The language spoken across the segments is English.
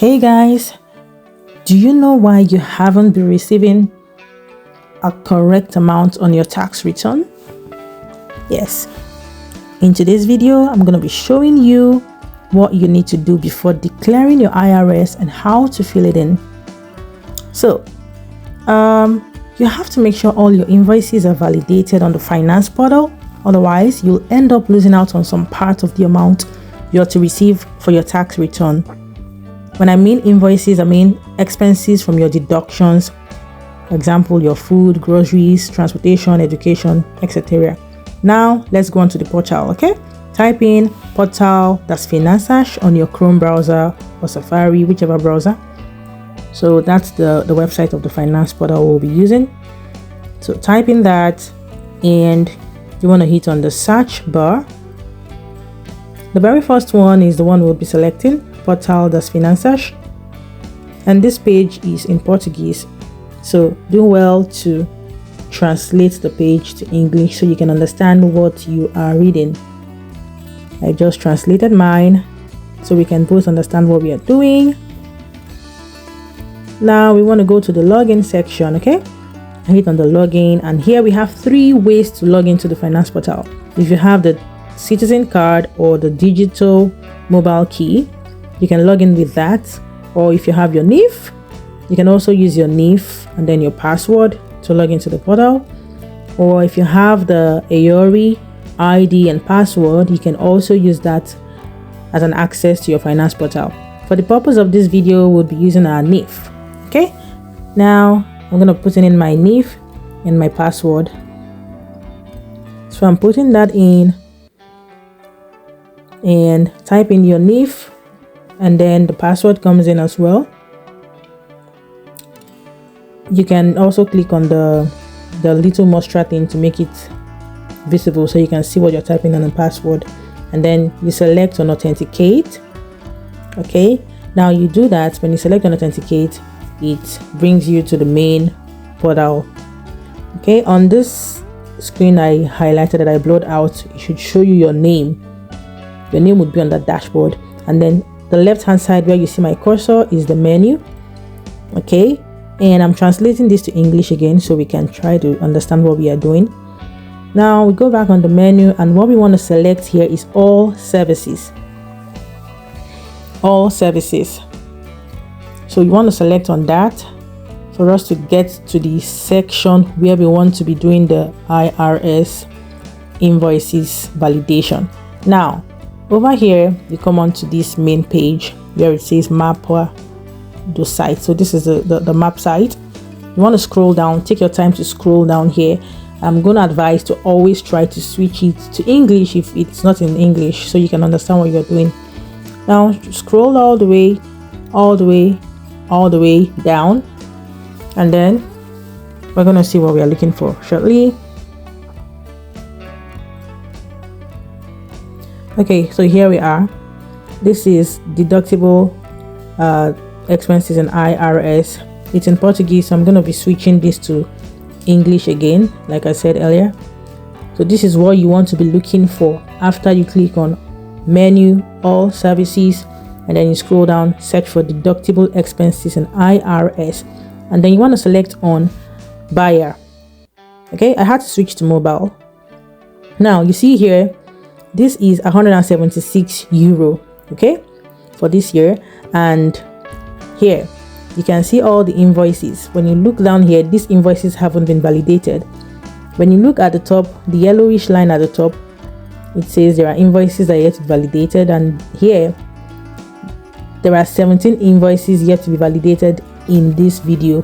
Hey guys, do you know why you haven't been receiving a correct amount on your tax return? Yes, in today's video, I'm going to be showing you what you need to do before declaring your IRS and how to fill it in. So, you have to make sure all your invoices are validated on the finance portal. Otherwise, you'll end up losing out on some part of the amount you're to receive for your tax return. When I mean invoices, I mean expenses from your deductions. For example, your food, groceries, transportation, education, etc. Now, let's go on to the portal, okay? Type in portal, that's Finanças, on your Chrome browser or Safari, whichever browser. So that's the website of the finance portal we'll be using. So type in that and you want to hit on the search bar. The very first one is the one we'll be selecting, Portal das Finanças, and this page is in Portuguese, so do well to translate the page to English so you can understand what you are reading. I just translated mine so we can both understand what we are doing. Now we want to go to the login section, okay? I hit on the login, and here we have 3 ways to log into the finance portal. If you have the citizen card or the digital mobile key, you can log in with that. Or if you have your NIF, you can also use your NIF and then your password to log into the portal. Or if you have the AORI ID and password, you can also use that as an access to your finance portal. For the purpose of this video, we'll be using our NIF. Okay, now I'm going to put in my NIF and my password. So I'm putting that in, and type in your NIF, and then the password comes in as well. You can also click on the little mostra thing to make it visible so you can see what you're typing on the password, and then you select on authenticate. Okay, now you do that. When you select on authenticate, it brings you to the main portal. Okay, on this screen I highlighted that I blurred out, it should show you your name. Your name would be on the dashboard, and then the left hand side where you see my cursor is the menu. Okay, and I'm translating this to English again so we can try to understand what we are doing. Now we go back on the menu, and what we want to select here is all services. All services. So you want to select on that for us to get to the section where we want to be doing the IRS invoices validation. Now over here, you come on to this main page where it says Mapa do site. So this is the map site. You want to scroll down, take your time to scroll down here. I'm going to advise to always try to switch it to English if it's not in English so you can understand what you're doing. Now scroll all the way down, and then we're going to see what we are looking for shortly. Okay, so here we are. This is deductible expenses and IRS. It's in Portuguese, so I'm going to be switching this to English again, like I said earlier. So this is what you want to be looking for after you click on menu, all services, and then you scroll down, search for deductible expenses and IRS, and then you want to select on buyer. Okay, I had to switch to mobile. Now you see here, this is 176 euro, okay, for this year. And here you can see all the invoices. When you look down here, these invoices haven't been validated. When you look at the top, the yellowish line at the top, it says there are invoices that are yet to be validated, and here there are 17 invoices yet to be validated in this video.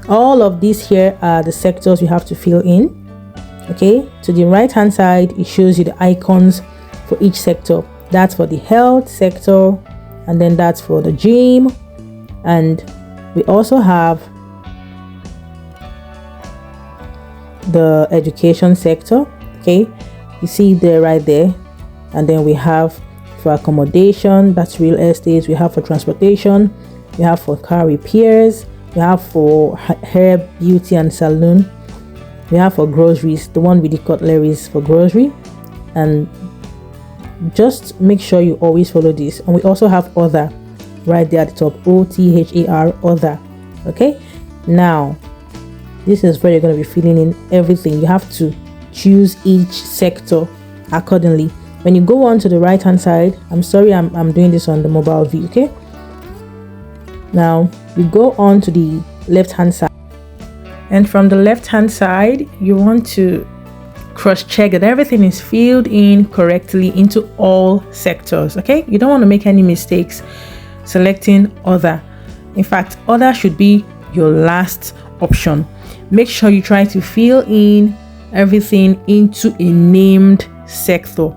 All of these here are the sectors you have to fill in. Okay, to the right hand side, it shows you the icons for each sector. That's for the health sector, and then that's for the gym, and we also have the education sector. Okay, you see there right there, and then we have for accommodation, that's real estate. We have for transportation, we have for car repairs, we have for hair, beauty and salon, we have for groceries, the one with the cutleries for grocery. And just make sure you always follow this. And we also have other. right there at the top, OTHAR, other. Okay, now this is where you're going to be filling in everything. You have to choose each sector accordingly. When you go on to the right hand side, I'm sorry, I'm doing this on the mobile view. Okay, now you go on to the left hand side, and from the left hand side you want to cross-check that everything is filled in correctly into all sectors. Okay, you don't want to make any mistakes selecting other. In fact, other should be your last option. Make sure you try to fill in everything into a named sector.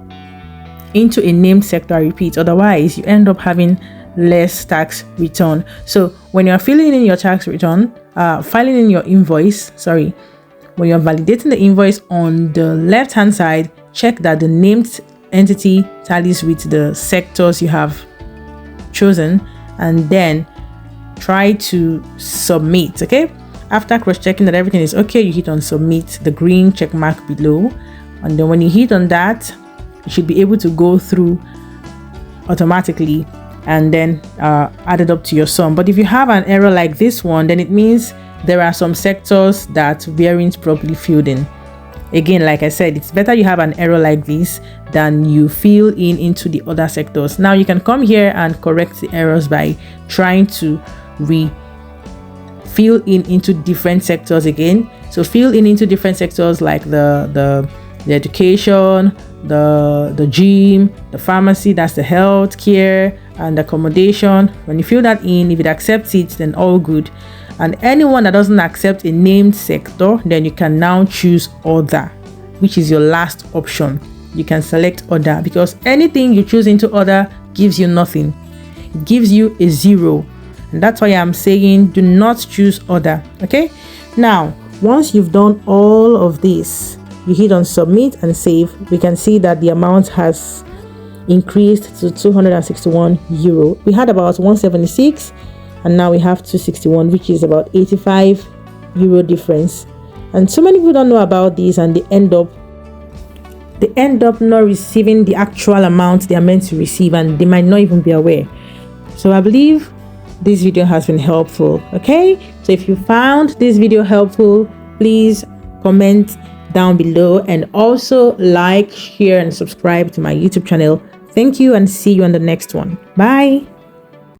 I repeat, otherwise you end up having less tax return. So when you're filling in your tax return, filing in your invoice, when you're validating the invoice, on the left hand side, check that the named entity tallies with the sectors you have chosen, and then try to submit. Okay, after cross-checking that everything is okay, you hit on submit, the green check mark below, and then when you hit on that, you should be able to go through automatically and then add it up to your sum. But if you have an error like this one, then it means there are some sectors that weren't properly filled in. Again, like I said, it's better you have an error like this than you fill in into the other sectors. Now you can come here and correct the errors by trying to fill in into different sectors again. So fill in into different sectors like the education, the gym, the pharmacy, that's the health care, and accommodation. When you fill that in, if it accepts it, then all good. And anyone that doesn't accept a named sector, then you can now choose other, which is your last option. You can select other, because anything you choose into other gives you nothing. It gives you a 0. And that's why I'm saying do not choose other. Okay, now once you've done all of this, you hit on submit and save. We can see that the amount has increased to 261 euro. We had about 176 and now we have 261, which is about 85 euro difference. And so many people don't know about this, and they end up not receiving the actual amount they are meant to receive, and they might not even be aware. So I believe this video has been helpful. Okay, so if you found this video helpful, please comment down below, and also like, share, and subscribe to my YouTube channel. Thank you, and see you on the next one. Bye.